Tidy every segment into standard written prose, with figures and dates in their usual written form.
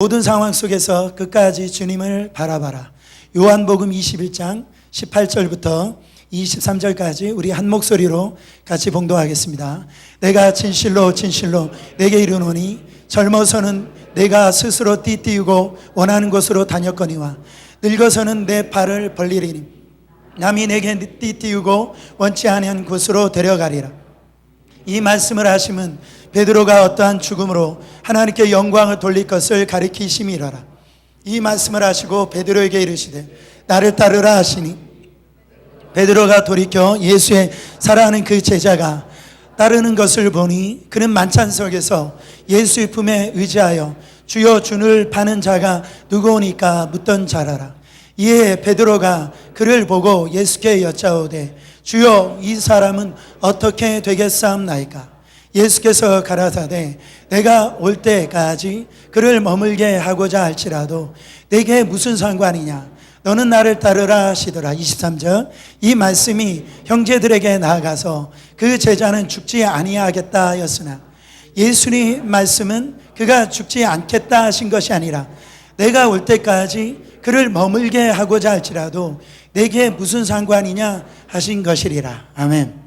모든 상황 속에서 끝까지 주님을 바라봐라. 요한복음 21장 18절부터 23절까지 우리 한 목소리로 같이 봉독하겠습니다. 내가 진실로 진실로 내게 이르노니 젊어서는 내가 스스로 띠띠우고 원하는 곳으로 다녔거니와 늙어서는 내 발을 벌리리니 남이 내게 띠띠우고 원치 아니한 곳으로 데려가리라. 이 말씀을 하심은 베드로가 어떠한 죽음으로 하나님께 영광을 돌릴 것을 가리키심이라라. 이 말씀을 하시고 베드로에게 이르시되 나를 따르라 하시니 베드로가 돌이켜 예수의 사랑하는 그 제자가 따르는 것을 보니 그는 만찬석에서 예수의 품에 의지하여 주여 주를 파는 자가 누구오니까 묻던 자라라. 이에 베드로가 그를 보고 예수께 여짜오되 주여 이 사람은 어떻게 되겠사옵나이까. 예수께서 가라사대 내가 올 때까지 그를 머물게 하고자 할지라도 내게 무슨 상관이냐. 너는 나를 따르라 하시더라. 23절 이 말씀이 형제들에게 나아가서 그 제자는 죽지 아니하겠다 하였으나 예수님 말씀은 그가 죽지 않겠다 하신 것이 아니라 내가 올 때까지 그를 머물게 하고자 할지라도 내게 무슨 상관이냐 하신 것이리라. 아멘.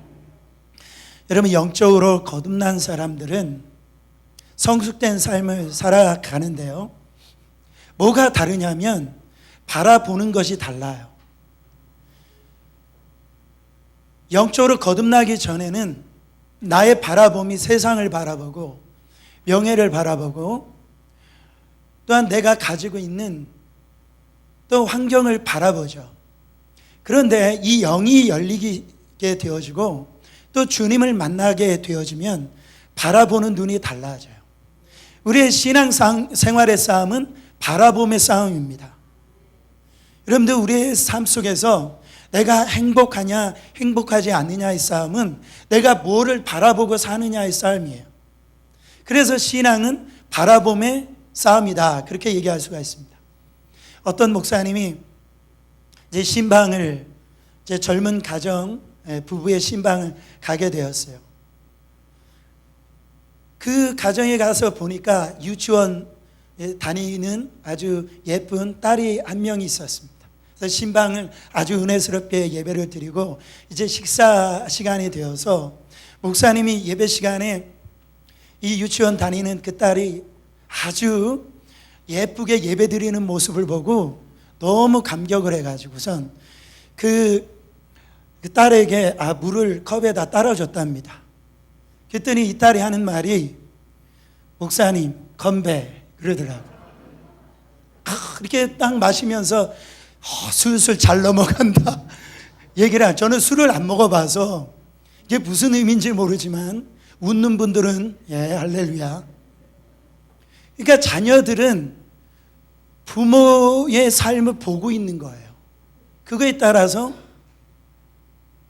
여러분, 영적으로 거듭난 사람들은 성숙된 삶을 살아가는데요, 뭐가 다르냐면 바라보는 것이 달라요. 영적으로 거듭나기 전에는 나의 바라봄이 세상을 바라보고 명예를 바라보고 또한 내가 가지고 있는 또 환경을 바라보죠. 그런데 이 영이 열리게 되어지고 또 주님을 만나게 되어지면 바라보는 눈이 달라져요. 우리의 신앙 생활의 싸움은 바라봄의 싸움입니다. 여러분들, 우리의 삶 속에서 내가 행복하냐 행복하지 않느냐의 싸움은 내가 뭐를 바라보고 사느냐의 싸움이에요. 그래서 신앙은 바라봄의 싸움이다, 그렇게 얘기할 수가 있습니다. 어떤 목사님이 제 신방을, 제 젊은 가정 부부의 신방을 가게 되었어요. 그 가정에 가서 보니까 유치원 다니는 아주 예쁜 딸이 한 명이 있었습니다. 그래서 신방을 아주 은혜스럽게 예배를 드리고 이제 식사 시간이 되어서 목사님이 예배 시간에 이 유치원 다니는 그 딸이 아주 예쁘게 예배 드리는 모습을 보고 너무 감격을 해가지고선 그 딸에게 물을 컵에다 따라줬답니다. 그랬더니 이 딸이 하는 말이 목사님 건배 그러더라고요. 이렇게 딱 마시면서 술술 잘 넘어간다 얘기를 하죠. 저는 술을 안 먹어봐서 이게 무슨 의미인지 모르지만 웃는 분들은 할렐루야. 그러니까 자녀들은 부모의 삶을 보고 있는 거예요. 그거에 따라서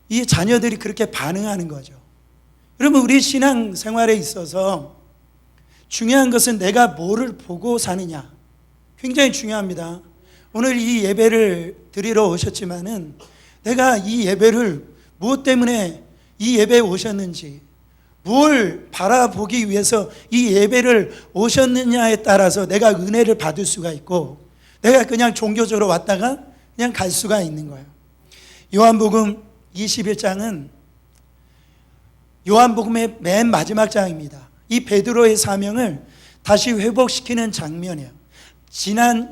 이 자녀들이 그렇게 반응하는 거죠. 여러분, 우리 신앙 생활에 있어서 중요한 것은 내가 뭐를 보고 사느냐, 굉장히 중요합니다. 오늘 이 예배를 드리러 오셨지만은 내가 이 예배를 무엇 때문에 이 예배에 오셨는지, 뭘 바라보기 위해서 이 예배를 오셨느냐에 따라서 내가 은혜를 받을 수가 있고, 내가 그냥 종교적으로 왔다가 그냥 갈 수가 있는 거예요. 요한복음 21장은 요한복음의 맨 마지막 장입니다. 이 베드로의 사명을 다시 회복시키는 장면이에요.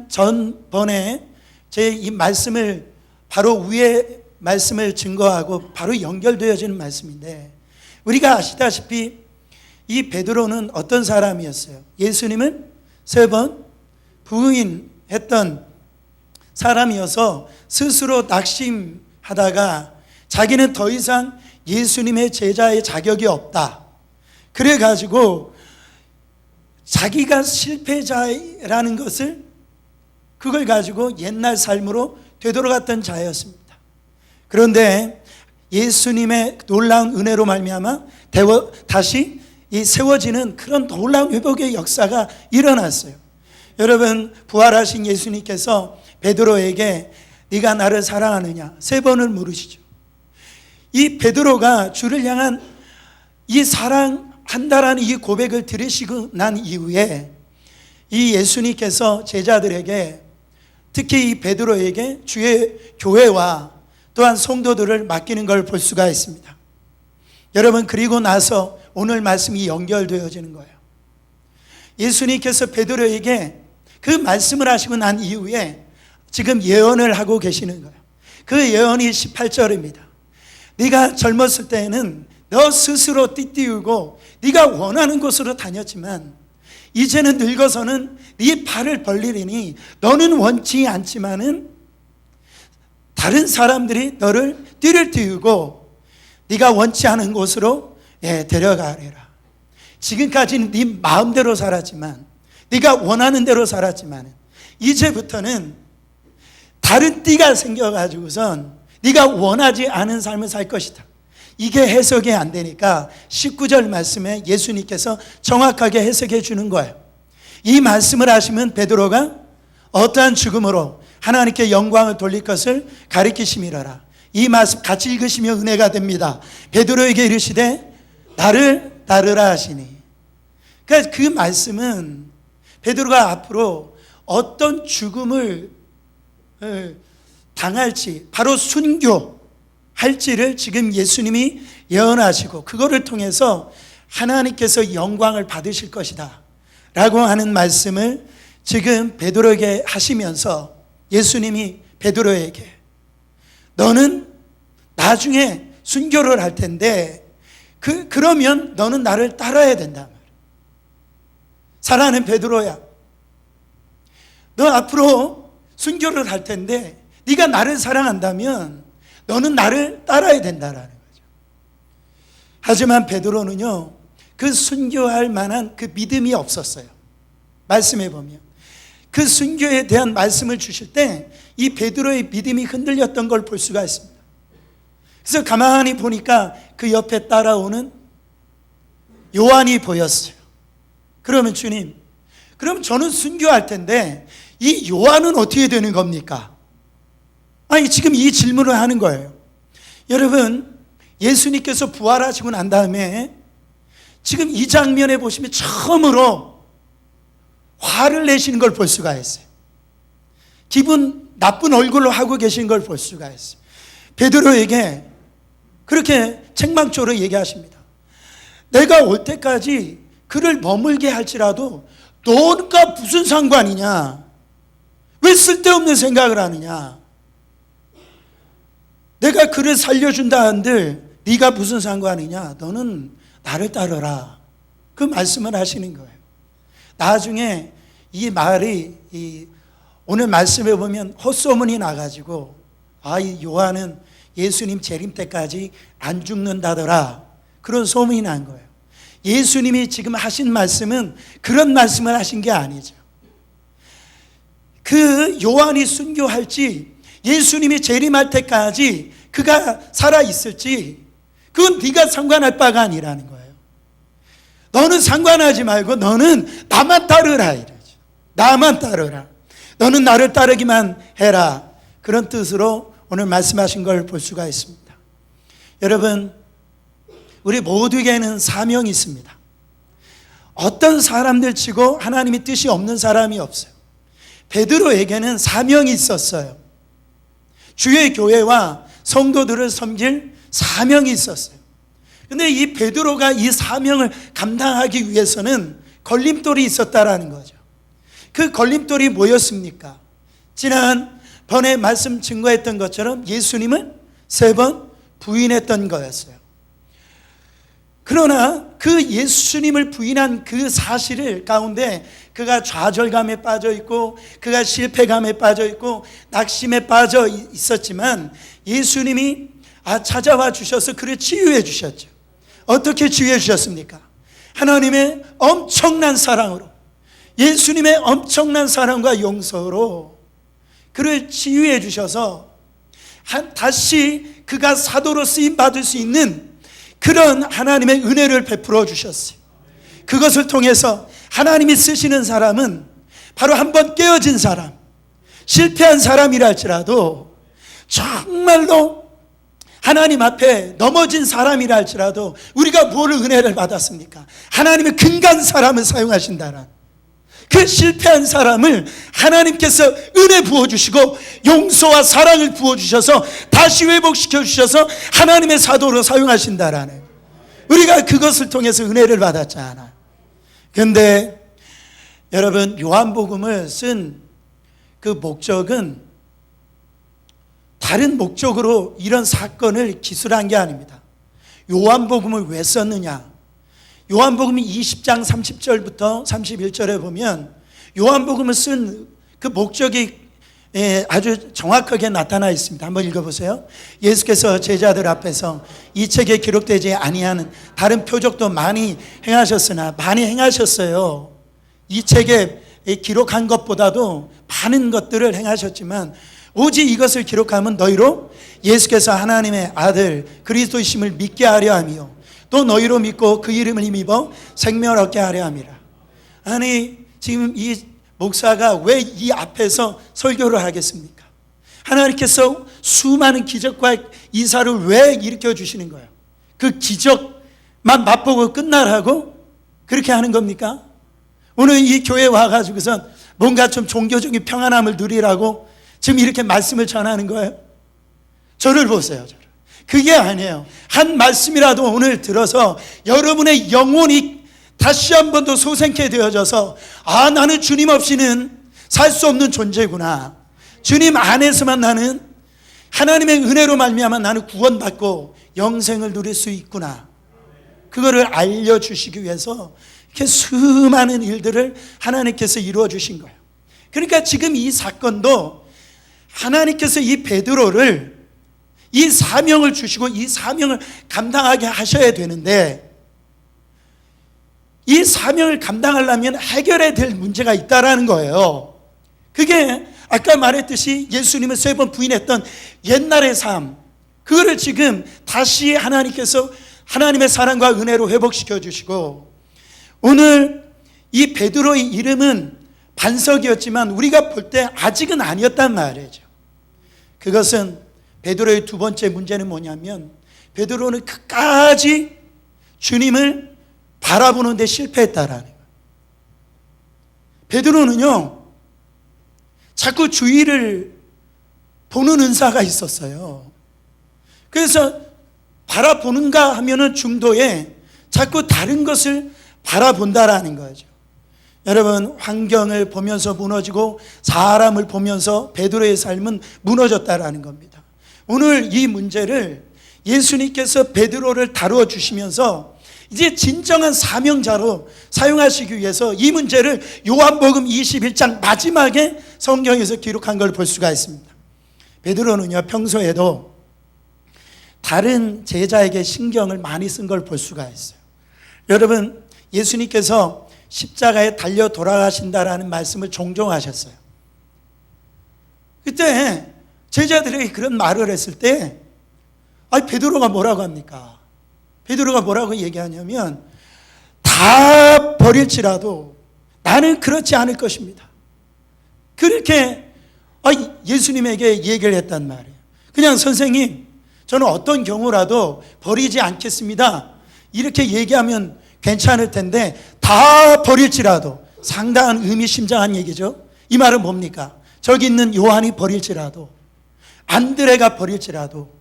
전번에 제 이 말씀을 바로 위에 말씀을 증거하고 바로 연결되어지는 말씀인데, 우리가 아시다시피 이 베드로는 어떤 사람이었어요? 예수님을 3번 부인했던 사람이어서 스스로 낙심하다가 자기는 더 이상 예수님의 제자의 자격이 없다, 그래가지고 자기가 실패자라는 것을, 그걸 가지고 옛날 삶으로 되돌아갔던 자였습니다. 그런데 예수님의 놀라운 은혜로 말미암아 다시 이 세워지는 그런 놀라운 회복의 역사가 일어났어요. 여러분, 부활하신 예수님께서 베드로에게 네가 나를 사랑하느냐 3번을 물으시죠. 이 베드로가 주를 향한 이 사랑한다라는 이 고백을 들으시고 난 이후에 이 예수님께서 제자들에게, 특히 이 베드로에게 주의 교회와 또한 성도들을 맡기는 걸 볼 수가 있습니다. 여러분, 그리고 나서 오늘 말씀이 연결되어지는 거예요. 예수님께서 베드로에게 그 말씀을 하시고 난 이후에 지금 예언을 하고 계시는 거예요. 그 예언이 18절입니다. 네가 젊었을 때에는 너 스스로 띠띠우고 네가 원하는 곳으로 다녔지만 이제는 늙어서는 네 발을 벌리리니 너는 원치 않지만은 다른 사람들이 너를 띠를 띠우고 네가 원치 않은 곳으로 데려가리라. 지금까지는 네 마음대로 살았지만, 네가 원하는 대로 살았지만 이제부터는 다른 띠가 생겨가지고선 네가 원하지 않은 삶을 살 것이다. 이게 해석이 안 되니까 19절 말씀에 예수님께서 정확하게 해석해 주는 거예요. 이 말씀을 하시면 베드로가 어떠한 죽음으로 하나님께 영광을 돌릴 것을 가리키심이라라. 이 말씀 같이 읽으시면 은혜가 됩니다. 베드로에게 이르시되 나를 따르라 하시니. 그러니까 그 말씀은 베드로가 앞으로 어떤 죽음을 당할지, 바로 순교할지를 지금 예수님이 예언하시고 그거를 통해서 하나님께서 영광을 받으실 것이다 라고 하는 말씀을 지금 베드로에게 하시면서 예수님이 베드로에게 너는 나중에 순교를 할 텐데 그러면 너는 나를 따라야 된단 말이야. 사랑하는 베드로야, 너 앞으로 순교를 할 텐데 네가 나를 사랑한다면 너는 나를 따라야 된다라는 거죠. 하지만 베드로는요, 그 순교할 만한 그 믿음이 없었어요. 말씀해 보면 그 순교에 대한 말씀을 주실 때 이 베드로의 믿음이 흔들렸던 걸 볼 수가 있습니다. 그래서 가만히 보니까 그 옆에 따라오는 요한이 보였어요. 그러면 주님, 그럼 저는 순교할 텐데 이 요한은 어떻게 되는 겁니까? 아니, 지금 이 질문을 하는 거예요. 여러분, 예수님께서 부활하시고 난 다음에 지금 이 장면에 보시면 처음으로 화를 내시는 걸 볼 수가 있어요. 기분 나쁜 얼굴로 하고 계신 걸 볼 수가 있어요. 베드로에게 그렇게 책망조로 얘기하십니다. 내가 올 때까지 그를 머물게 할지라도 너가 무슨 상관이냐? 왜 쓸데없는 생각을 하느냐? 내가 그를 살려준다 한들 네가 무슨 상관이냐? 너는 나를 따르라. 그 말씀을 하시는 거예요. 나중에 이 말이 오늘 말씀에 보면 헛소문이 나가지고 이 요한은 예수님 재림 때까지 안 죽는다더라, 그런 소문이 난 거예요. 예수님이 지금 하신 말씀은 그런 말씀을 하신 게 아니죠. 그 요한이 순교할지 예수님이 재림할 때까지 그가 살아있을지 그건 네가 상관할 바가 아니라는 거예요. 너는 상관하지 말고 너는 나만 따르라 이러죠. 나만 따르라. 너는 나를 따르기만 해라. 그런 뜻으로 오늘 말씀하신 걸 볼 수가 있습니다. 여러분, 우리 모두에게는 사명이 있습니다. 어떤 사람들 치고 하나님의 뜻이 없는 사람이 없어요. 베드로에게는 사명이 있었어요. 주의 교회와 성도들을 섬길 사명이 있었어요. 그런데 이 베드로가 이 사명을 감당하기 위해서는 걸림돌이 있었다라는 거죠. 그 걸림돌이 뭐였습니까? 지난번에 말씀 증거했던 것처럼 예수님을 3번 부인했던 거였어요. 그러나 그 예수님을 부인한 그 사실을 가운데 그가 좌절감에 빠져 있고 그가 실패감에 빠져 있고 낙심에 빠져 있었지만 예수님이 찾아와 주셔서 그를 치유해 주셨죠. 어떻게 치유해 주셨습니까? 하나님의 엄청난 사랑으로, 예수님의 엄청난 사랑과 용서로 그를 치유해 주셔서 다시 그가 사도로 쓰임 받을 수 있는 그런 하나님의 은혜를 베풀어 주셨어요. 그것을 통해서 하나님이 쓰시는 사람은 바로 한번 깨어진 사람, 실패한 사람이라 할지라도, 정말로 하나님 앞에 넘어진 사람이라 할지라도 우리가 뭘 은혜를 받았습니까? 하나님의 근간 사람을 사용하신다는, 그 실패한 사람을 하나님께서 은혜 부어주시고 용서와 사랑을 부어주셔서 다시 회복시켜 주셔서 하나님의 사도로 사용하신다라는, 우리가 그것을 통해서 은혜를 받았잖아. 그런데 여러분, 요한복음을 쓴 그 목적은 다른 목적으로 이런 사건을 기술한 게 아닙니다. 요한복음을 왜 썼느냐? 요한복음이 20장 30절부터 31절에 보면 요한복음을 쓴 그 목적이 아주 정확하게 나타나 있습니다. 한번 읽어보세요. 예수께서 제자들 앞에서 이 책에 기록되지 아니하는 다른 표적도 많이 행하셨으나, 많이 행하셨어요. 이 책에 기록한 것보다도 많은 것들을 행하셨지만 오직 이것을 기록하면 너희로 예수께서 하나님의 아들 그리스도이심을 믿게 하려 하며 또 너희로 믿고 그 이름을 힘입어 생명을 얻게 하려 함이라. 아니, 지금 이 목사가 왜 이 앞에서 설교를 하겠습니까? 하나님께서 수많은 기적과 이사를 왜 일으켜 주시는 거예요? 그 기적만 맛보고 끝나라고 그렇게 하는 겁니까? 오늘 이 교회에 와가지고선 뭔가 좀 종교적인 평안함을 누리라고 지금 이렇게 말씀을 전하는 거예요? 저를 보세요, 저를. 그게 아니에요. 한 말씀이라도 오늘 들어서 여러분의 영혼이 다시 한 번 더 소생케 되어져서, 아, 나는 주님 없이는 살 수 없는 존재구나. 주님 안에서만 나는, 하나님의 은혜로 말미암아 나는 구원받고 영생을 누릴 수 있구나. 그거를 알려주시기 위해서 이렇게 수많은 일들을 하나님께서 이루어 주신 거예요. 그러니까 지금 이 사건도 하나님께서 이 베드로를, 이 사명을 주시고 이 사명을 감당하게 하셔야 되는데, 이 사명을 감당하려면 해결해야 될 문제가 있다라는 거예요. 그게 아까 말했듯이 예수님을 3번 부인했던 옛날의 삶, 그거를 지금 다시 하나님께서 하나님의 사랑과 은혜로 회복시켜 주시고, 오늘 이 베드로의 이름은 반석이었지만 우리가 볼 때 아직은 아니었단 말이죠. 그것은 베드로의 두 번째 문제는 뭐냐면, 베드로는 끝까지 주님을 바라보는 데 실패했다라는 거예요. 베드로는요, 자꾸 주위를 보는 은사가 있었어요. 그래서 바라보는가 하면은 중도에 자꾸 다른 것을 바라본다라는 거죠. 여러분, 환경을 보면서 무너지고 사람을 보면서 베드로의 삶은 무너졌다라는 겁니다. 오늘 이 문제를 예수님께서 베드로를 다루어 주시면서 이제 진정한 사명자로 사용하시기 위해서 이 문제를 요한복음 21장 마지막에 성경에서 기록한 걸 볼 수가 있습니다. 베드로는요, 평소에도 다른 제자에게 신경을 많이 쓴 걸 볼 수가 있어요. 여러분, 예수님께서 십자가에 달려 돌아가신다라는 말씀을 종종 하셨어요. 그때 제자들에게 그런 말을 했을 때, 베드로가 뭐라고 합니까? 베드로가 뭐라고 얘기하냐면, 다 버릴지라도 나는 그렇지 않을 것입니다. 그렇게 예수님에게 얘기를 했단 말이에요. 그냥 선생님, 저는 어떤 경우라도 버리지 않겠습니다, 이렇게 얘기하면 괜찮을 텐데, 다 버릴지라도, 상당한 의미심장한 얘기죠. 이 말은 뭡니까? 저기 있는 요한이 버릴지라도, 안드레가 버릴지라도,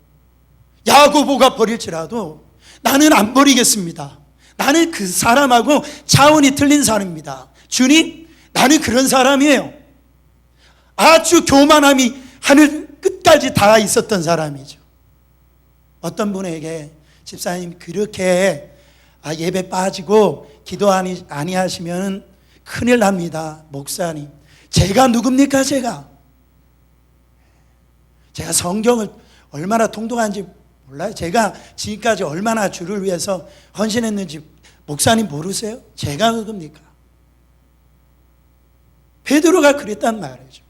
야고보가 버릴지라도 나는 안 버리겠습니다. 나는 그 사람하고 차원이 틀린 사람입니다. 주님, 나는 그런 사람이에요. 아주 교만함이 하늘 끝까지 다 있었던 사람이죠. 어떤 분에게, 집사님 그렇게 예배 빠지고 기도 아니하시면 큰일 납니다. 목사님, 제가 누굽니까? 제가 성경을 얼마나 통독한지 몰라요? 제가 지금까지 얼마나 주를 위해서 헌신했는지 목사님 모르세요? 제가 누굽니까? 베드로가 그랬단 말이죠.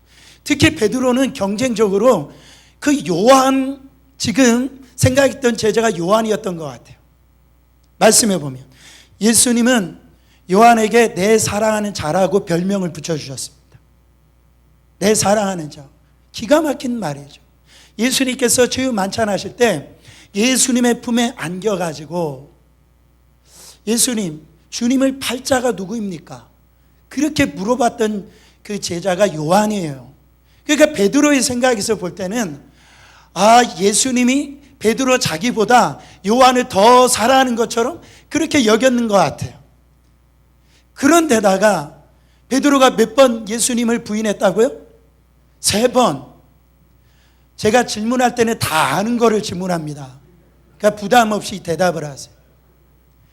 특히 베드로는 경쟁적으로 그 요한, 지금 생각했던 제자가 요한이었던 것 같아요. 말씀해 보면 예수님은 요한에게 내 사랑하는 자라고 별명을 붙여주셨습니다. 내 사랑하는 자. 기가 막힌 말이죠. 예수님께서 제유 만찬하실 때 예수님의 품에 안겨가지고, 예수님, 주님을 팔 자가 누구입니까? 그렇게 물어봤던 그 제자가 요한이에요. 그러니까 베드로의 생각에서 볼 때는 예수님이 베드로 자기보다 요한을 더 사랑하는 것처럼 그렇게 여겼는 것 같아요. 그런데다가 베드로가 몇 번 예수님을 부인했다고요? 3번. 제가 질문할 때는 다 아는 거를 질문합니다. 그러니까 부담 없이 대답을 하세요.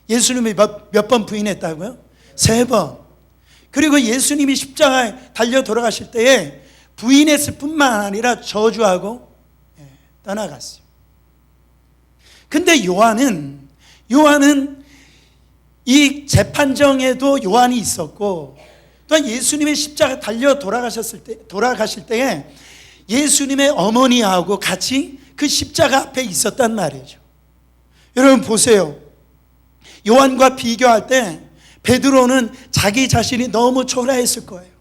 예수님이 몇 번 부인했다고요? 3번. 그리고 예수님이 십자가에 달려 돌아가실 때에 부인했을 뿐만 아니라 저주하고 떠나갔어요. 근데 요한은 이 재판정에도 요한이 있었고, 또한 예수님의 십자가 달려 돌아가실 때에 예수님의 어머니하고 같이 그 십자가 앞에 있었단 말이죠. 여러분 보세요. 요한과 비교할 때 베드로는 자기 자신이 너무 초라했을 거예요.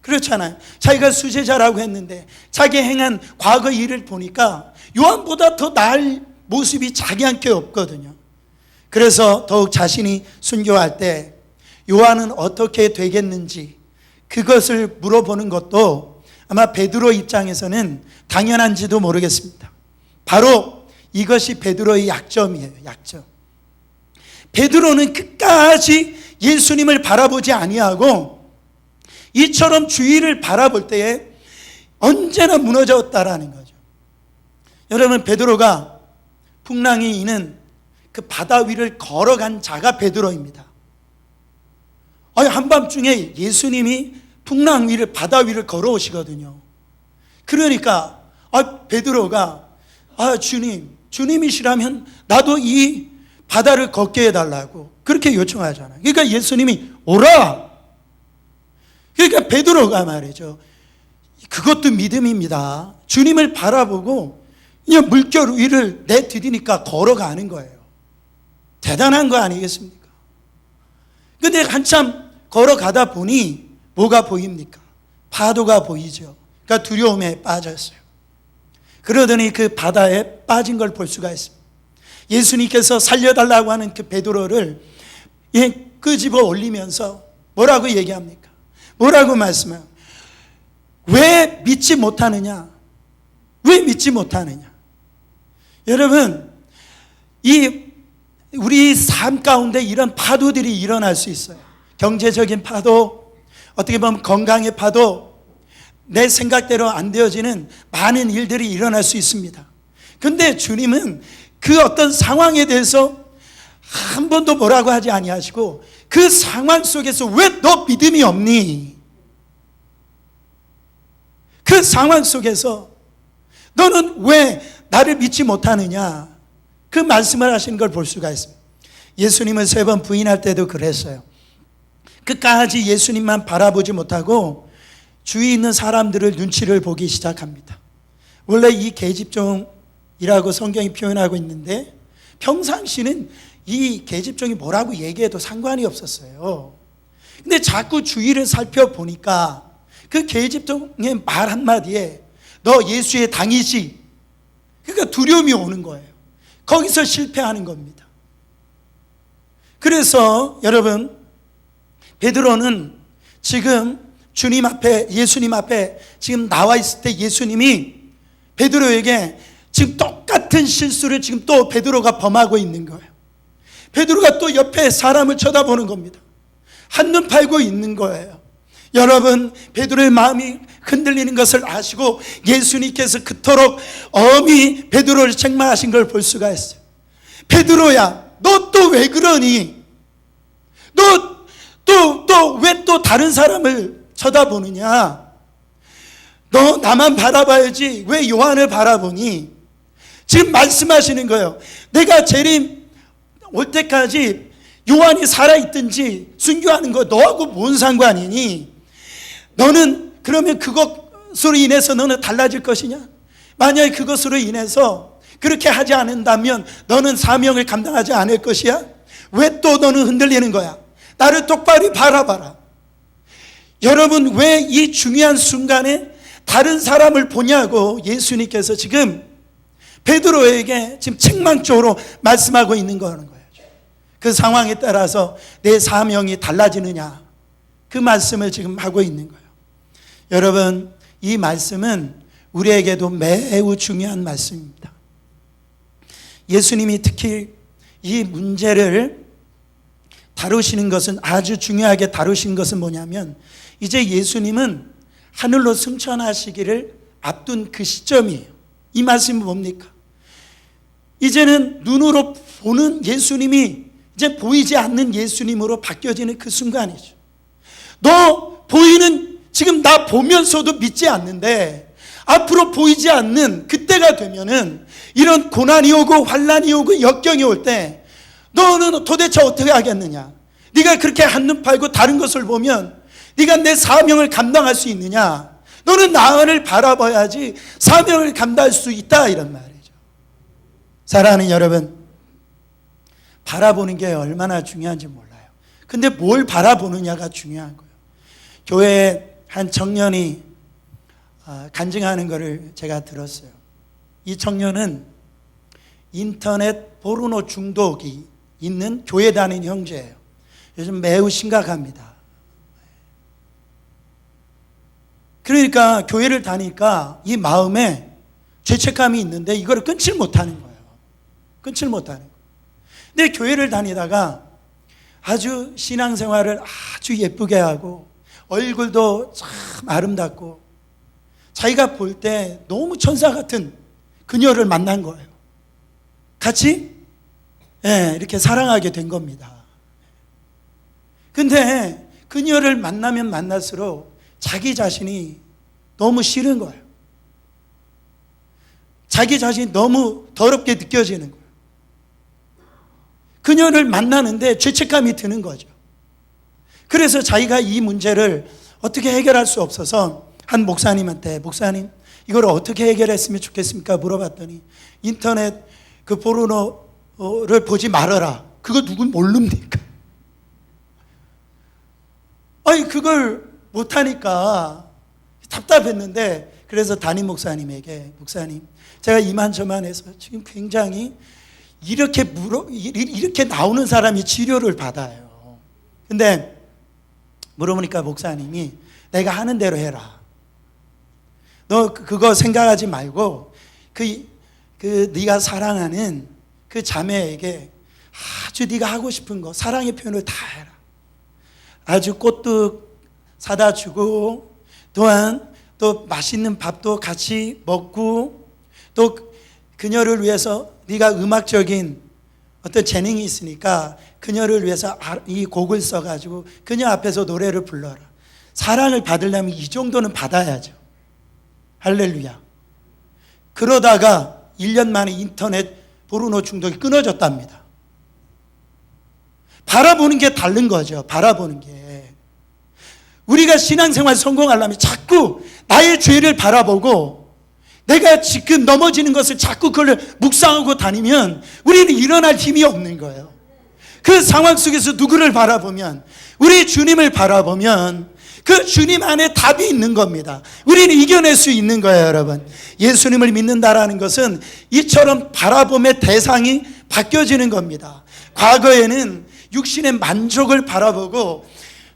그렇잖아요. 자기가 수제자라고 했는데 자기 행한 과거 일을 보니까 요한보다 더 나을 모습이 자기한테 없거든요. 그래서 더욱 자신이 순교할 때 요한은 어떻게 되겠는지 그것을 물어보는 것도 아마 베드로 입장에서는 당연한지도 모르겠습니다. 바로 이것이 베드로의 약점이에요. 약점. 베드로는 끝까지 예수님을 바라보지 아니하고 이처럼 주위를 바라볼 때에 언제나 무너졌다라는 거죠. 여러분, 베드로가 풍랑이 있는 그 바다 위를 걸어간 자가 베드로입니다. 한밤중에 예수님이 풍랑 위를, 바다 위를 걸어오시거든요. 그러니까 베드로가 주님이시라면 나도 이 바다를 걷게 해달라고 그렇게 요청하잖아요. 그러니까 예수님이 오라. 그러니까 베드로가 말이죠, 그것도 믿음입니다. 주님을 바라보고 그냥 물결 위를 내디디니까 걸어가는 거예요. 대단한 거 아니겠습니까? 근데 한참 걸어가다 보니 뭐가 보입니까? 파도가 보이죠. 그러니까 두려움에 빠졌어요. 그러더니 그 바다에 빠진 걸 볼 수가 있습니다. 예수님께서 살려달라고 하는 그 베드로를 끄집어 올리면서 뭐라고 얘기합니까? 뭐라고 말씀해요? 왜 믿지 못하느냐? 왜 믿지 못하느냐? 여러분, 우리 삶 가운데 이런 파도들이 일어날 수 있어요. 경제적인 파도, 어떻게 보면 건강의 파도, 내 생각대로 안 되어지는 많은 일들이 일어날 수 있습니다. 근데 주님은 그 어떤 상황에 대해서 한 번도 뭐라고 하지 아니하시고 그 상황 속에서 왜 너 믿음이 없니? 그 상황 속에서 너는 왜 나를 믿지 못하느냐? 그 말씀을 하시는 걸 볼 수가 있습니다. 예수님은 3번 부인할 때도 그랬어요. 끝까지 예수님만 바라보지 못하고 주위에 있는 사람들을 눈치를 보기 시작합니다. 원래 이 계집종이라고 성경이 표현하고 있는데 평상시는 이 계집종이 뭐라고 얘기해도 상관이 없었어요. 근데 자꾸 주위를 살펴보니까 그 계집종의 말 한마디에 너 예수의 당이지. 그러니까 두려움이 오는 거예요. 거기서 실패하는 겁니다. 그래서 여러분, 베드로는 지금 주님 앞에, 예수님 앞에 지금 나와 있을 때 예수님이 베드로에게 지금 똑같은 실수를 지금 또 베드로가 범하고 있는 거예요. 베드로가 또 옆에 사람을 쳐다보는 겁니다. 한눈 팔고 있는 거예요. 여러분, 베드로의 마음이 흔들리는 것을 아시고 예수님께서 그토록 엄히 베드로를 책망하신 걸 볼 수가 있어요. 베드로야, 너 또 왜 그러니? 너 왜 또 다른 사람을 쳐다보느냐? 너 나만 바라봐야지 왜 요한을 바라보니? 지금 말씀하시는 거예요. 내가 재림 올 때까지 요한이 살아있든지 순교하는 거 너하고 뭔 상관이니? 너는 그러면 그것으로 인해서 너는 달라질 것이냐? 만약에 그것으로 인해서 그렇게 하지 않는다면 너는 사명을 감당하지 않을 것이야? 왜 또 너는 흔들리는 거야? 나를 똑바로 바라봐라. 여러분, 왜 이 중요한 순간에 다른 사람을 보냐고 예수님께서 지금 베드로에게 지금 책망적으로 말씀하고 있는 거라는 거예요. 그 상황에 따라서 내 사명이 달라지느냐, 그 말씀을 지금 하고 있는 거예요. 여러분, 이 말씀은 우리에게도 매우 중요한 말씀입니다. 예수님이 특히 이 문제를 다루시는 것은, 아주 중요하게 다루신 것은 뭐냐면, 이제 예수님은 하늘로 승천하시기를 앞둔 그 시점이에요. 이 말씀이 뭡니까? 이제는 눈으로 보는 예수님이 이제 보이지 않는 예수님으로 바뀌어지는 그 순간이죠. 너 보이는, 지금 나 보면서도 믿지 않는데 앞으로 보이지 않는 그때가 되면은, 이런 고난이 오고 환난이 오고 역경이 올 때 너는 도대체 어떻게 하겠느냐? 네가 그렇게 한눈 팔고 다른 것을 보면 네가 내 사명을 감당할 수 있느냐? 너는 나를 바라봐야지 사명을 감당할 수 있다, 이런 말이죠. 사랑하는 여러분, 바라보는 게 얼마나 중요한지 몰라요. 근데 뭘 바라보느냐가 중요한 거예요. 교회에 한 청년이 간증하는 것을 제가 들었어요. 이 청년은 인터넷 포르노 중독이 있는 교회 다니는 형제예요. 요즘 매우 심각합니다. 그러니까 교회를 다니까 이 마음에 죄책감이 있는데 이걸 끊질 못하는 거예요. 끊질 못하는 거예요. 근데 교회를 다니다가 아주 신앙생활을 아주 예쁘게 하고 얼굴도 참 아름답고 자기가 볼 때 너무 천사 같은 그녀를 만난 거예요. 같이 이렇게 사랑하게 된 겁니다. 근데 그녀를 만나면 만날수록 자기 자신이 너무 싫은 거예요. 자기 자신이 너무 더럽게 느껴지는 거예요. 그녀를 만나는데 죄책감이 드는 거죠. 그래서 자기가 이 문제를 어떻게 해결할 수 없어서 한 목사님한테, 목사님, 이걸 어떻게 해결했으면 좋겠습니까? 물어봤더니, 인터넷 그 포르노를 보지 말아라. 그거 누군 모릅니까? 아니, 그걸 못하니까 답답했는데, 그래서 담임 목사님에게, 목사님, 제가 이만저만해서 지금 굉장히 이렇게 나오는 사람이 치료를 받아요. 근데 물어보니까 목사님이, 내가 하는 대로 해라. 너 그거 생각하지 말고 네가 사랑하는 그 자매에게 아주 네가 하고 싶은 거, 사랑의 표현을 다 해라. 아주 꽃도 사다 주고, 또한 또 맛있는 밥도 같이 먹고, 또 그녀를 위해서 네가 음악적인 어떤 재능이 있으니까 그녀를 위해서 이 곡을 써가지고 그녀 앞에서 노래를 불러라. 사랑을 받으려면 이 정도는 받아야죠. 할렐루야. 그러다가 1년 만에 인터넷 포르노 중독이 끊어졌답니다. 바라보는 게 다른 거죠. 바라보는 게. 우리가 신앙생활 성공하려면 자꾸 나의 죄를 바라보고 내가 지금 넘어지는 것을 자꾸 그걸 묵상하고 다니면 우리는 일어날 힘이 없는 거예요. 그 상황 속에서 누구를 바라보면, 우리 주님을 바라보면 그 주님 안에 답이 있는 겁니다. 우리는 이겨낼 수 있는 거예요, 여러분. 예수님을 믿는다라는 것은 이처럼 바라봄의 대상이 바뀌어지는 겁니다. 과거에는 육신의 만족을 바라보고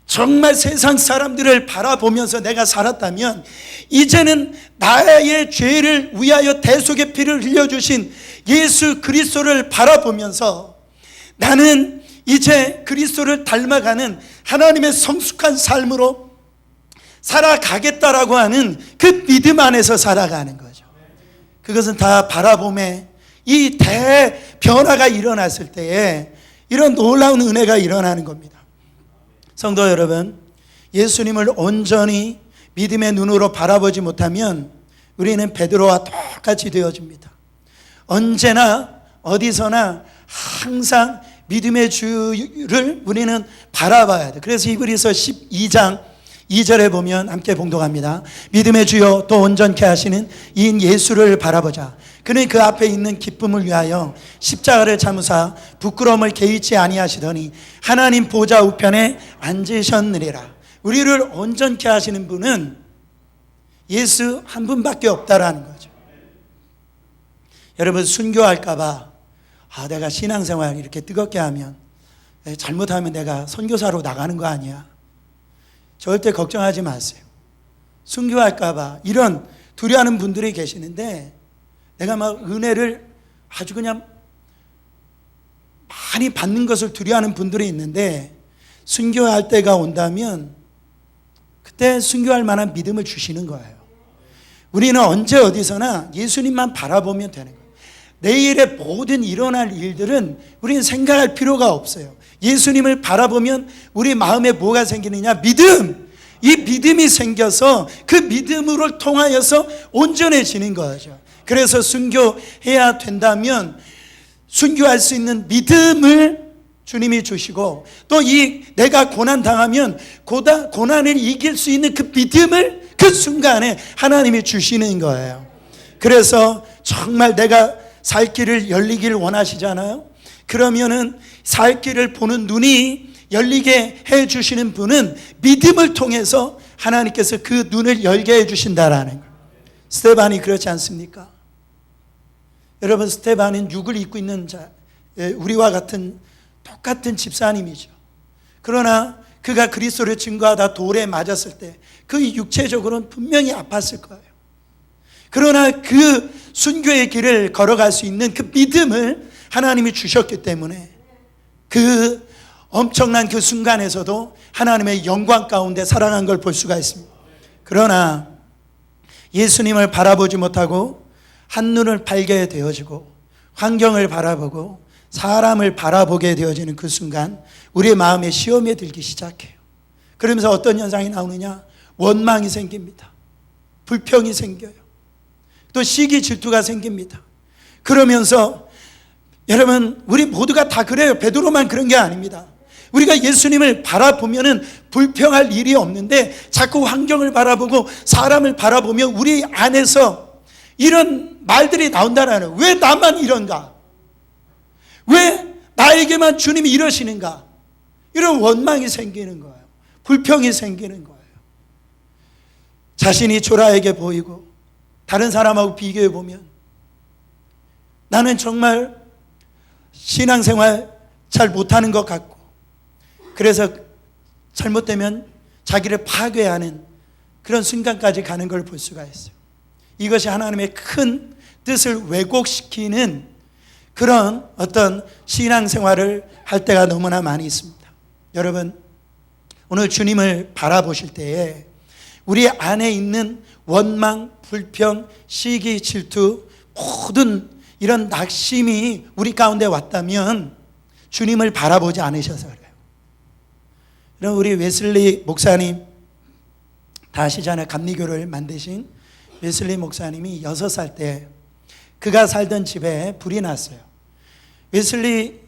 정말 세상 사람들을 바라보면서 내가 살았다면, 이제는 나의 죄를 위하여 대속의 피를 흘려주신 예수 그리스도를 바라보면서 나는 이제 그리스도를 닮아가는 하나님의 성숙한 삶으로 살아가겠다라고 하는 그 믿음 안에서 살아가는 거죠. 그것은 다 바라봄에 이 대변화가 일어났을 때에 이런 놀라운 은혜가 일어나는 겁니다. 성도 여러분, 예수님을 온전히 믿음의 눈으로 바라보지 못하면 우리는 베드로와 똑같이 되어집니다. 언제나 어디서나 항상 믿음의 주를 우리는 바라봐야 돼. 그래서 히브리서 12장 2절에 보면 함께 봉독합니다. 믿음의 주여 또 온전케 하시는 이인 예수를 바라보자. 그는 그 앞에 있는 기쁨을 위하여 십자가를 참으사 부끄러움을 개의치 아니하시더니 하나님 보좌 우편에 앉으셨느니라. 우리를 온전케 하시는 분은 예수 한 분밖에 없다라는 거죠. 여러분, 순교할까 봐 내가 신앙생활 이렇게 뜨겁게 하면, 잘못하면 내가 선교사로 나가는 거 아니야? 절대 걱정하지 마세요. 순교할까봐 이런 두려워하는 분들이 계시는데, 내가 막 은혜를 아주 그냥 많이 받는 것을 두려워하는 분들이 있는데, 순교할 때가 온다면 그때 순교할 만한 믿음을 주시는 거예요. 우리는 언제 어디서나 예수님만 바라보면 되는 거예요. 내일의 모든 일어날 일들은 우리는 생각할 필요가 없어요. 예수님을 바라보면 우리 마음에 뭐가 생기느냐? 믿음! 이 믿음이 생겨서 그 믿음으로 통하여서 온전해지는 거죠. 그래서 순교해야 된다면 순교할 수 있는 믿음을 주님이 주시고, 또 이 내가 고난 당하면 고난을 이길 수 있는 그 믿음을 그 순간에 하나님이 주시는 거예요. 그래서 정말 내가 살 길을 열리길 원하시잖아요. 그러면은 살 길을 보는 눈이 열리게 해 주시는 분은 믿음을 통해서 하나님께서 그 눈을 열게 해 주신다라는 거예요. 스데반이 그렇지 않습니까? 여러분, 스데반은 육을 입고 있는 자, 우리와 똑같은 집사님이죠. 그러나 그가 그리스도를 증거하다 돌에 맞았을 때 그 육체적으로는 분명히 아팠을 거예요. 그러나 그 순교의 길을 걸어갈 수 있는 그 믿음을 하나님이 주셨기 때문에 그 엄청난 그 순간에서도 하나님의 영광 가운데 살아간 걸 볼 수가 있습니다. 그러나 예수님을 바라보지 못하고 한눈을 팔게 되어지고 환경을 바라보고 사람을 바라보게 되어지는 그 순간 우리의 마음에 시험에 들기 시작해요. 그러면서 어떤 현상이 나오느냐? 원망이 생깁니다. 불평이 생겨요. 또 시기 질투가 생깁니다. 그러면서 여러분, 우리 모두가 다 그래요. 베드로만 그런 게 아닙니다. 우리가 예수님을 바라보면은 불평할 일이 없는데 자꾸 환경을 바라보고 사람을 바라보면 우리 안에서 이런 말들이 나온다라는, 왜 나만 이런가? 왜 나에게만 주님이 이러시는가? 이런 원망이 생기는 거예요. 불평이 생기는 거예요. 자신이 초라하게 보이고 다른 사람하고 비교해 보면 나는 정말 신앙생활 잘 못하는 것 같고, 그래서 잘못되면 자기를 파괴하는 그런 순간까지 가는 걸 볼 수가 있어요. 이것이 하나님의 큰 뜻을 왜곡시키는 그런 어떤 신앙생활을 할 때가 너무나 많이 있습니다. 여러분, 오늘 주님을 바라보실 때에 우리 안에 있는 원망, 불평, 시기, 질투, 모든 이런 낙심이 우리 가운데 왔다면 주님을 바라보지 않으셔서 그래요. 여러분, 우리 웨슬리 목사님 다 아시잖아요. 감리교를 만드신 웨슬리 목사님이 6살 때 그가 살던 집에 불이 났어요. 웨슬리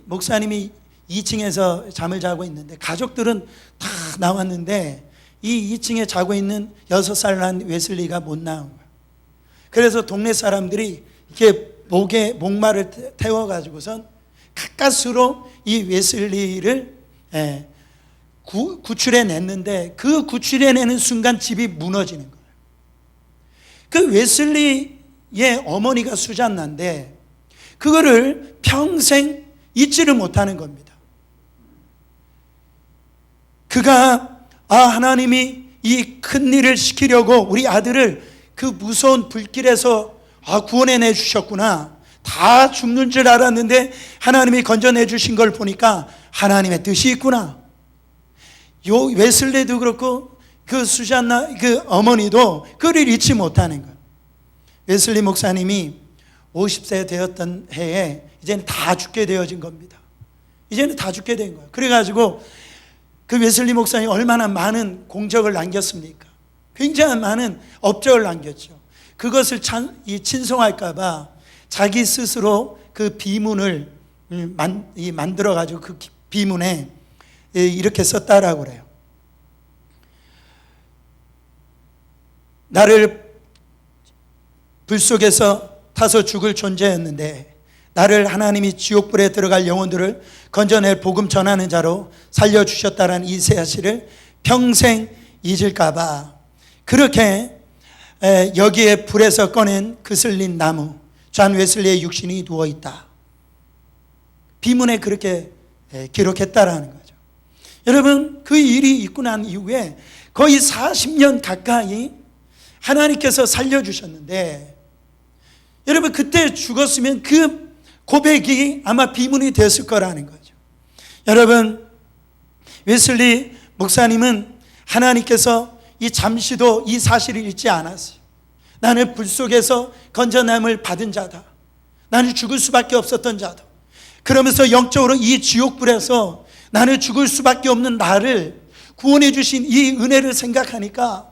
목사님이 2층에서 잠을 자고 있는데 가족들은 다 나왔는데 이 2층에 자고 있는 6살 난 웨슬리가 못 나온 거예요. 그래서 동네 사람들이 이렇게 목말을 태워가지고선 가까스로 이 웨슬리를 구출해냈는데, 그 구출해내는 순간 집이 무너지는 거예요. 그 웨슬리의 어머니가 수잔나인데 그거를 평생 잊지를 못하는 겁니다. 그가 하나님이 이 큰 일을 시키려고 우리 아들을 그 무서운 불길에서 구원해내 주셨구나. 다 죽는 줄 알았는데 하나님이 건져내 주신 걸 보니까 하나님의 뜻이 있구나. 요 웨슬리도 그렇고 그 수잔나 그 어머니도 그를 잊지 못하는 거예요. 웨슬리 목사님이 50세 되었던 해에 이제는 다 죽게 되어진 겁니다. 이제는 다 죽게 된 거예요. 그래가지고 그 웨슬리 목사님이 얼마나 많은 공적을 남겼습니까? 굉장히 많은 업적을 남겼죠. 그것을 친송할까봐 자기 스스로 그 비문을 만들어가지고 그 비문에 이렇게 썼다라고 그래요. 나를 불 속에서 타서 죽을 존재였는데 나를 하나님이 지옥불에 들어갈 영혼들을 건져낼 복음 전하는 자로 살려주셨다는 이 사실을 평생 잊을까봐 그렇게 여기에 불에서 꺼낸 그슬린 나무 존 웨슬리의 육신이 누워있다. 비문에 그렇게 기록했다라는 거죠. 여러분, 그 일이 있고 난 이후에 거의 40년 가까이 하나님께서 살려주셨는데, 여러분, 그때 죽었으면 그 고백이 아마 비문이 됐을 거라는 거죠. 여러분, 웨슬리 목사님은 하나님께서 이 잠시도 이 사실을 잊지 않았어요. 나는 불 속에서 건져남을 받은 자다. 나는 죽을 수밖에 없었던 자다. 그러면서 영적으로 이 지옥불에서 나는 죽을 수밖에 없는 나를 구원해 주신 이 은혜를 생각하니까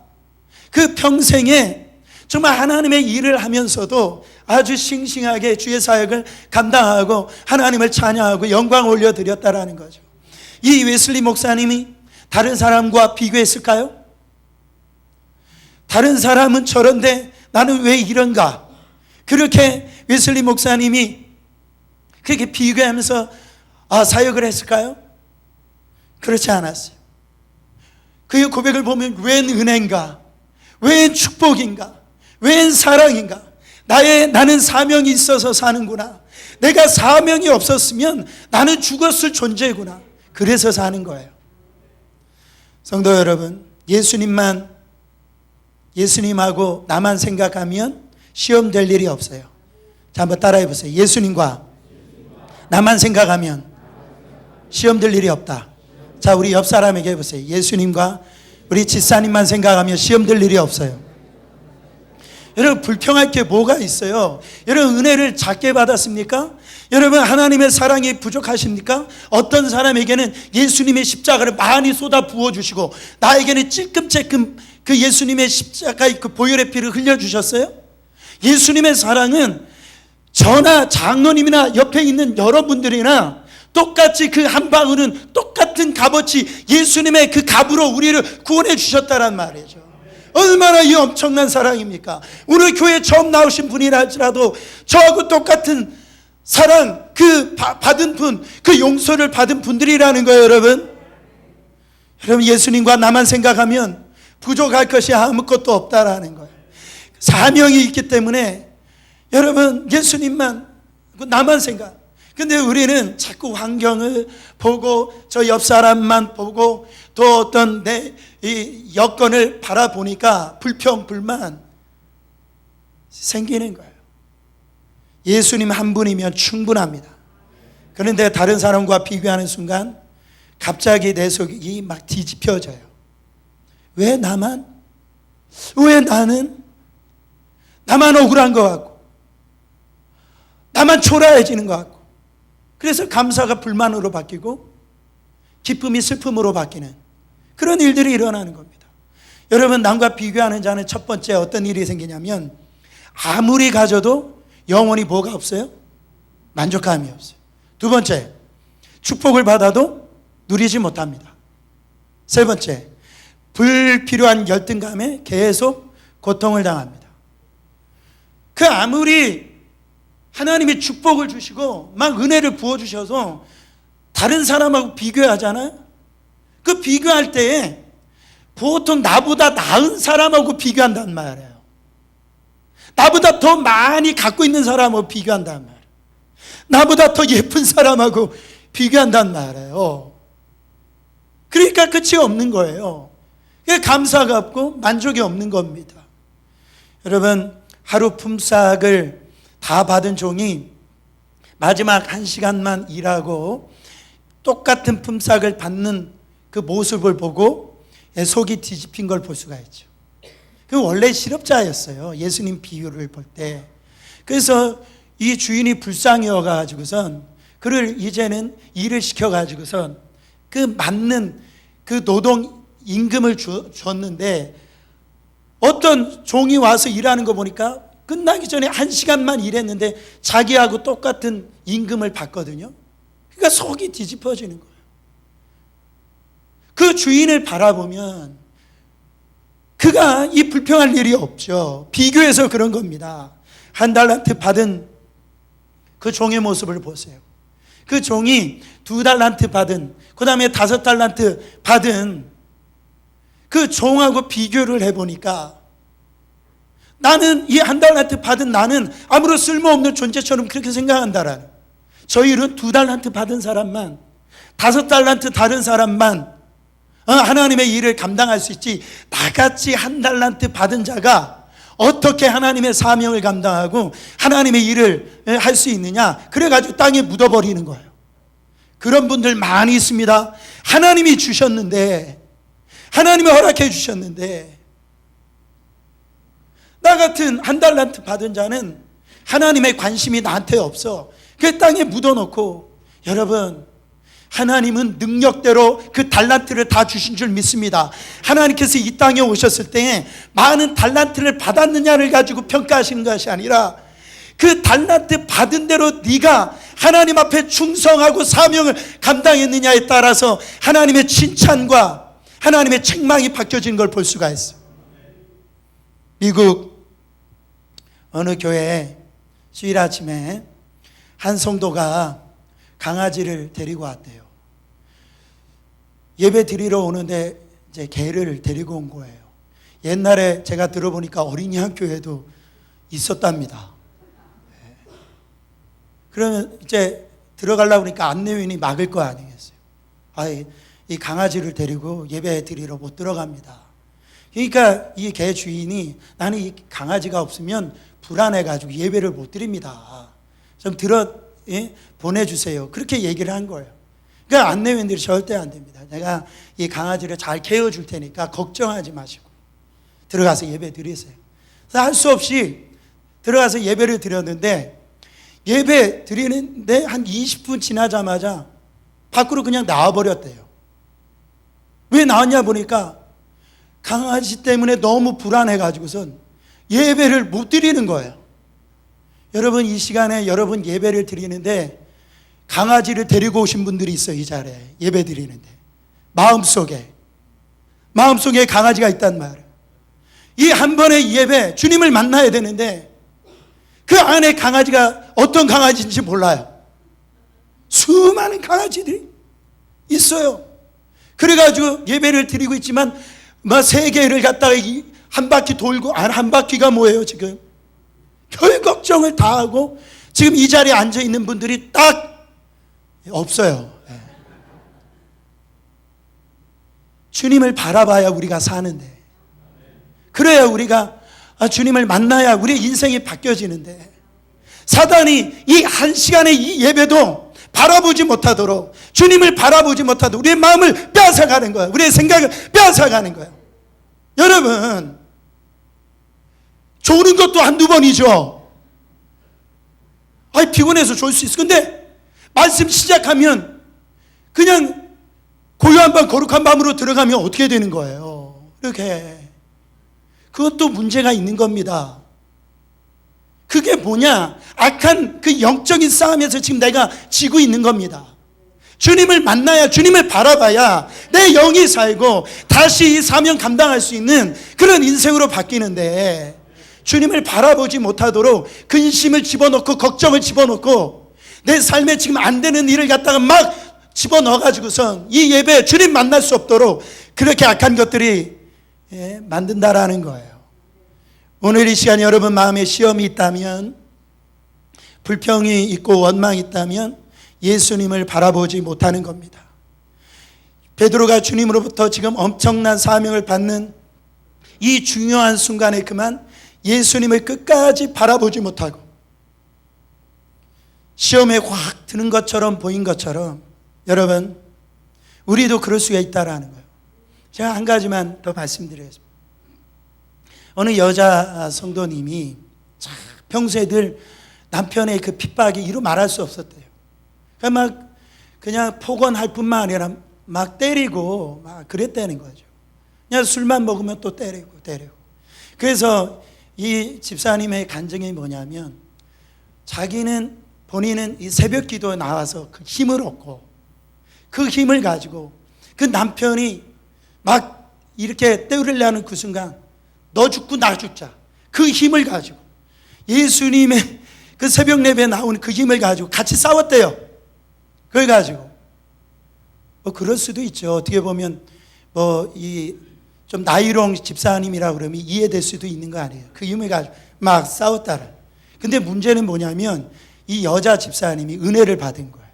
그 평생에 정말 하나님의 일을 하면서도 아주 싱싱하게 주의 사역을 감당하고 하나님을 찬양하고 영광 올려드렸다라는 거죠. 이 웨슬리 목사님이 다른 사람과 비교했을까요? 다른 사람은 저런데 나는 왜 이런가? 그렇게 웨슬리 목사님이 그렇게 비교하면서 사역을 했을까요? 그렇지 않았어요. 그의 고백을 보면 웬 은혜인가? 웬 축복인가? 웬 사랑인가? 나는 사명이 있어서 사는구나. 내가 사명이 없었으면 나는 죽었을 존재구나. 그래서 사는 거예요. 성도 여러분, 예수님하고 나만 생각하면 시험 될 일이 없어요. 자, 한번 따라해 보세요. 예수님과 나만 생각하면 시험 될 일이 없다. 자, 우리 옆 사람에게 해보세요. 예수님과 우리 집사님만 생각하면 시험 될 일이 없어요. 여러분, 불평할 게 뭐가 있어요? 여러분, 은혜를 작게 받았습니까? 여러분, 하나님의 사랑이 부족하십니까? 어떤 사람에게는 예수님의 십자가를 많이 쏟아 부어주시고 나에게는 찔끔찔끔 그 예수님의 십자가의 그 보혈의 피를 흘려주셨어요? 예수님의 사랑은 저나 장로님이나 옆에 있는 여러분들이나 똑같이 그 한 방울은 똑같은 값어치 예수님의 그 값으로 우리를 구원해 주셨다란 말이죠. 얼마나 이 엄청난 사랑입니까? 오늘 교회 처음 나오신 분이라도 저하고 똑같은 사랑, 그 받은 분, 그 용서를 받은 분들이라는 거예요, 여러분. 여러분, 예수님과 나만 생각하면 부족할 것이 아무것도 없다라는 거예요. 사명이 있기 때문에 여러분, 예수님만, 나만 생각. 근데 우리는 자꾸 환경을 보고 저 옆 사람만 보고 또 어떤 내 이 여건을 바라보니까 불평, 불만 생기는 거예요. 예수님 한 분이면 충분합니다. 그런데 다른 사람과 비교하는 순간 갑자기 내 속이 막 뒤집혀져요. 왜 나만? 왜 나는? 나만 억울한 것 같고 나만 초라해지는 것 같고, 그래서 감사가 불만으로 바뀌고 기쁨이 슬픔으로 바뀌는 그런 일들이 일어나는 겁니다. 여러분, 남과 비교하는 자는 첫 번째 어떤 일이 생기냐면 아무리 가져도 영원히 뭐가 없어요? 만족감이 없어요. 두 번째, 축복을 받아도 누리지 못합니다. 세 번째, 불필요한 열등감에 계속 고통을 당합니다. 그 아무리 하나님이 축복을 주시고 막 은혜를 부어주셔서 다른 사람하고 비교하잖아요. 그 비교할 때에 보통 나보다 나은 사람하고 비교한단 말이에요. 나보다 더 많이 갖고 있는 사람하고 비교한단 말이에요. 나보다 더 예쁜 사람하고 비교한단 말이에요. 그러니까 끝이 없는 거예요. 감사가 없고 만족이 없는 겁니다. 여러분, 하루 품삯을 다 받은 종이 마지막 1시간만 일하고 똑같은 품삯을 받는 그 모습을 보고 속이 뒤집힌 걸 볼 수가 있죠. 그 원래 실업자였어요, 예수님 비유를 볼 때. 그래서 이 주인이 불쌍히여 가지고선 그를 이제는 일을 시켜 가지고선 그 맞는 그 노동 임금을 줬는데, 어떤 종이 와서 일하는 거 보니까 끝나기 전에 1시간만 일했는데 자기하고 똑같은 임금을 받거든요. 그러니까 속이 뒤집어지는 거예요. 그 주인을 바라보면 그가 이 불평할 일이 없죠. 비교해서 그런 겁니다. 1달란트 받은 그 종의 모습을 보세요. 그 종이 2달란트 받은, 그 다음에 5달란트 받은 그 종하고 비교를 해보니까 나는 이 1달란트 받은 나는 아무런 쓸모없는 존재처럼 그렇게 생각한다라는, 저희는 2달란트 받은 사람만, 5달란트 다른 사람만 하나님의 일을 감당할 수 있지, 나같이 한 달란트 받은 자가 어떻게 하나님의 사명을 감당하고 하나님의 일을 할 수 있느냐. 그래가지고 땅에 묻어버리는 거예요. 그런 분들 많이 있습니다. 하나님이 주셨는데, 하나님이 허락해 주셨는데, 나 같은 한 달란트 받은 자는 하나님의 관심이 나한테 없어. 그 땅에 묻어놓고, 여러분, 하나님은 능력대로 그 달란트를 다 주신 줄 믿습니다. 하나님께서 이 땅에 오셨을 때 많은 달란트를 받았느냐를 가지고 평가하시는 것이 아니라, 그 달란트 받은 대로 네가 하나님 앞에 충성하고 사명을 감당했느냐에 따라서 하나님의 칭찬과 하나님의 책망이 바뀌어지는 걸 볼 수가 있어요. 미국 어느 교회에 주일 아침에 한 성도가 강아지를 데리고 왔대요. 예배 드리러 오는데 이제 개를 데리고 온 거예요. 옛날에 제가 들어보니까 어린이 학교에도 있었답니다. 그러면 이제 들어가려고 하니까 안내원이 막을 거 아니겠어요. 이 강아지를 데리고 예배 드리러 못 들어갑니다. 그러니까 이 개 주인이, 나는 이 강아지가 없으면 불안해가지고 예배를 못 드립니다. 좀 보내주세요. 그렇게 얘기를 한 거예요. 그러니까 안내원들이 절대 안 됩니다. 내가 이 강아지를 잘 케어줄 테니까 걱정하지 마시고 들어가서 예배 드리세요. 그래서 할 수 없이 들어가서 예배를 드렸는데, 예배 드리는데 한 20분 지나자마자 밖으로 그냥 나와버렸대요. 왜 나왔냐 보니까 강아지 때문에 너무 불안해가지고선 예배를 못 드리는 거예요. 여러분, 이 시간에 여러분 예배를 드리는데 강아지를 데리고 오신 분들이 있어요. 이 자리에 예배 드리는데 마음속에 강아지가 있단 말이에요. 이 한 번의 예배, 주님을 만나야 되는데 그 안에 강아지가 어떤 강아지인지 몰라요. 수많은 강아지들이 있어요. 그래가지고 예배를 드리고 있지만 막 세계를 갖다가 한 바퀴 돌고, 한 바퀴가 뭐예요 지금? 별 걱정을 다 하고 지금 이 자리에 앉아 있는 분들이 딱 없어요. 주님을 바라봐야 우리가 사는데, 그래야 우리가 주님을 만나야 우리의 인생이 바뀌어지는데, 사단이 이 한 시간의 이 예배도 바라보지 못하도록, 주님을 바라보지 못하도록 우리의 마음을 빼앗아가는 거예요. 우리의 생각을 빼앗아가는 거예요. 여러분, 조는 것도 한두 번이죠. 피곤해서 졸 수 있어. 근데 말씀 시작하면 그냥 고요한 밤, 거룩한 밤으로 들어가면 어떻게 되는 거예요? 이렇게. 그것도 문제가 있는 겁니다. 그게 뭐냐? 악한 그 영적인 싸움에서 지금 내가 지고 있는 겁니다. 주님을 만나야, 주님을 바라봐야 내 영이 살고 다시 이 사명 감당할 수 있는 그런 인생으로 바뀌는데, 주님을 바라보지 못하도록 근심을 집어넣고 걱정을 집어넣고 내 삶에 지금 안 되는 일을 갖다가 막 집어넣어가지고선 이 예배 주님 만날 수 없도록 그렇게 악한 것들이 만든다라는 거예요. 오늘 이 시간 여러분 마음에 시험이 있다면, 불평이 있고 원망이 있다면 예수님을 바라보지 못하는 겁니다. 베드로가 주님으로부터 지금 엄청난 사명을 받는 이 중요한 순간에 그만 예수님을 끝까지 바라보지 못하고 시험에 확 드는 것처럼 보인 것처럼, 여러분 우리도 그럴 수가 있다라는 거예요. 제가 한 가지만 더 말씀드리겠습니다. 어느 여자 성도님이 평소에 늘 남편의 그 핍박이 이루 말할 수 없었대요. 그러니까 그냥 폭언할 뿐만 아니라 막 때리고 막 그랬다는 거죠. 그냥 술만 먹으면 또 때리고. 그래서 이 집사님의 간증이 뭐냐면, 본인은 이 새벽 기도에 나와서 그 힘을 얻고, 그 힘을 가지고 그 남편이 막 이렇게 때리려는 그 순간, 너 죽고 나 죽자, 그 힘을 가지고 예수님의 그 새벽 예배에 나오는 그 힘을 가지고 같이 싸웠대요. 그걸 가지고 그럴 수도 있죠. 어떻게 보면 좀 나이롱 집사님이라고 그러면 이해될 수도 있는 거 아니에요. 그 힘을 가지고 막 싸웠다라. 근데 문제는 뭐냐면 이 여자 집사님이 은혜를 받은 거예요.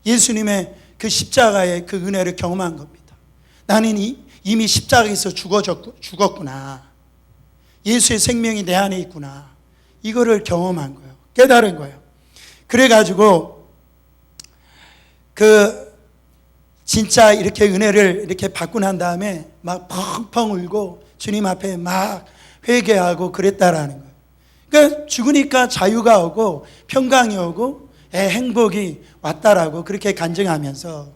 예수님의 그 십자가의 그 은혜를 경험한 겁니다. 나는 이미 십자가에서 죽었구나. 예수의 생명이 내 안에 있구나. 이거를 경험한 거예요. 깨달은 거예요. 그래가지고 진짜 이렇게 은혜를 이렇게 받고 난 다음에 막 펑펑 울고 주님 앞에 막 회개하고 그랬다라는 거예요. 그러니까 죽으니까 자유가 오고 평강이 오고 행복이 왔다라고 그렇게 간증하면서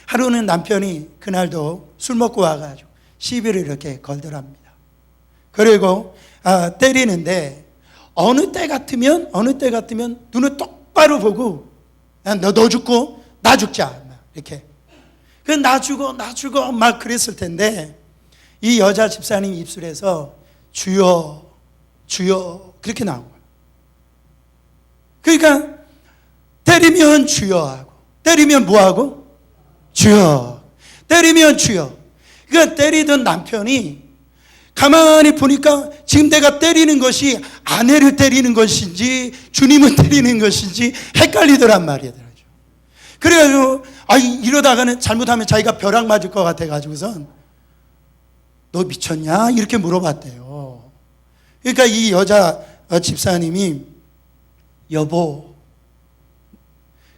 하루는 남편이 그날도 술 먹고 와가지고 시비를 이렇게 걸더랍니다. 그리고 때리는데 어느 때 같으면 눈을 똑바로 보고 너 죽고 나 죽자 이렇게 나 죽어 막 그랬을 텐데 이 여자 집사님 입술에서 주여 그렇게 나온 거예요. 그러니까 때리면 주여 하고 때리면 뭐하고? 주여. 때리면 주여. 그러니까 때리던 남편이 가만히 보니까 지금 내가 때리는 것이 아내를 때리는 것인지 주님을 때리는 것인지 헷갈리더란 말이더라고요. 그래가지고 이러다가는 잘못하면 자기가 벼락 맞을 것 같아가지고선 너 미쳤냐? 이렇게 물어봤대요. 그러니까 이 여자 집사님이 여보.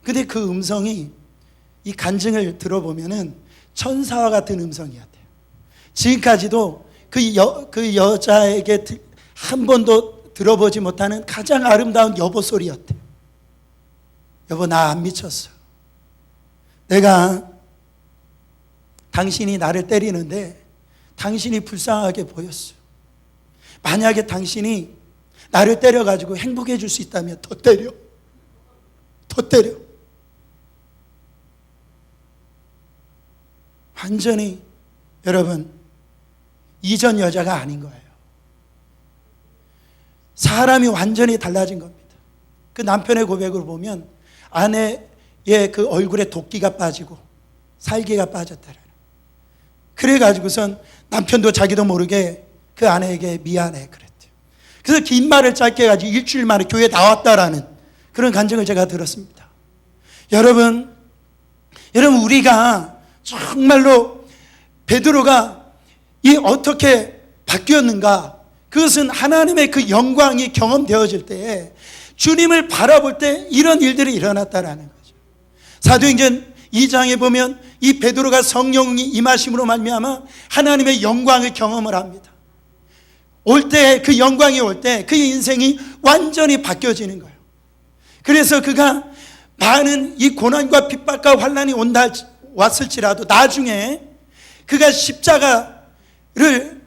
근데 그 음성이 이 간증을 들어보면은 천사와 같은 음성이었대요. 지금까지도 그 여자에게 한 번도 들어보지 못하는 가장 아름다운 여보 소리였대요. 여보, 나 안 미쳤어. 내가 당신이 나를 때리는데 당신이 불쌍하게 보였어. 만약에 당신이 나를 때려가지고 행복해 줄 수 있다면 더 때려. 완전히 여러분 이전 여자가 아닌 거예요. 사람이 완전히 달라진 겁니다. 그 남편의 고백을 보면 아내의 그 얼굴에 도끼가 빠지고 살기가 빠졌다라는. 그래가지고선 남편도 자기도 모르게 그 아내에게 미안해 그랬대요. 그래서 긴 말을 짧게 해가지고 일주일 만에 교회에 나왔다라는 그런 간증을 제가 들었습니다. 여러분 우리가 정말로 베드로가 어떻게 바뀌었는가? 그것은 하나님의 그 영광이 경험되어질 때에 주님을 바라볼 때 이런 일들이 일어났다라는 거죠. 사도행전 2장에 보면 이 베드로가 성령이 임하심으로 말미암아 하나님의 영광을 경험을 합니다. 올 때 그 영광이 올 때 그의 인생이 완전히 바뀌어지는 거예요. 그래서 그가 많은 이 고난과 핍박과 환난이 왔을지라도 나중에 그가 십자가를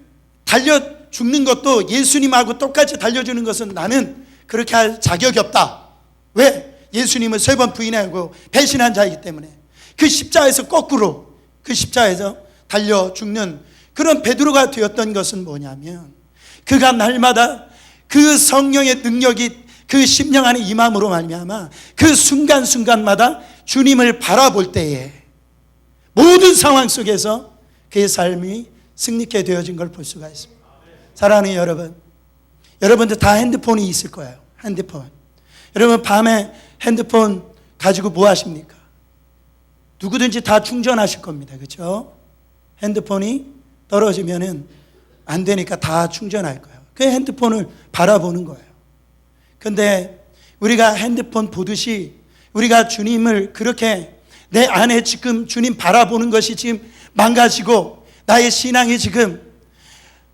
달려 죽는 것도 예수님하고 똑같이 달려주는 것은 나는 그렇게 할 자격이 없다. 왜? 예수님을 3번 부인하고 배신한 자이기 때문에 그 십자가에서 거꾸로 그 십자가에서 달려 죽는 그런 베드로가 되었던 것은 뭐냐면 그가 날마다 그 성령의 능력이 그 심령 안에 임함으로 말미암아 그 순간순간마다 주님을 바라볼 때에 모든 상황 속에서 그의 삶이 승리케 되어진 걸 볼 수가 있습니다. 사랑하는 여러분, 여러분들 다 핸드폰이 있을 거예요. 핸드폰. 여러분 밤에 핸드폰 가지고 뭐 하십니까? 누구든지 다 충전하실 겁니다. 그렇죠? 핸드폰이 떨어지면은 안 되니까 다 충전할 거예요. 그 핸드폰을 바라보는 거예요. 근데 우리가 핸드폰 보듯이 우리가 주님을 그렇게 내 안에 지금 주님 바라보는 것이 지금 망가지고 나의 신앙이 지금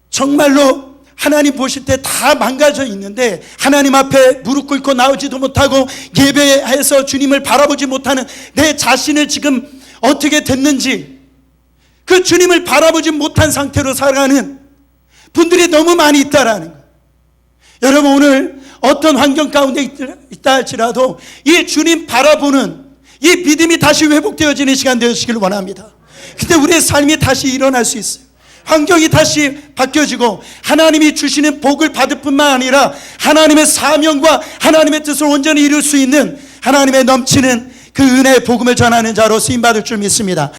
정말로 하나님 보실 때 다 망가져 있는데 하나님 앞에 무릎 꿇고 나오지도 못하고 예배해서 주님을 바라보지 못하는 내 자신을 지금 어떻게 됐는지 그 주님을 바라보지 못한 상태로 살아가는 분들이 너무 많이 있다라는 거예요. 여러분 오늘 어떤 환경 가운데 있다 할지라도 이 주님 바라보는 이 믿음이 다시 회복되어지는 시간 되시길 원합니다. 그때 우리의 삶이 다시 일어날 수 있어요. 환경이 다시 바뀌어지고 하나님이 주시는 복을 받을 뿐만 아니라 하나님의 사명과 하나님의 뜻을 온전히 이룰 수 있는 하나님의 넘치는 그 은혜의 복음을 전하는 자로 쓰임받을 줄 믿습니다.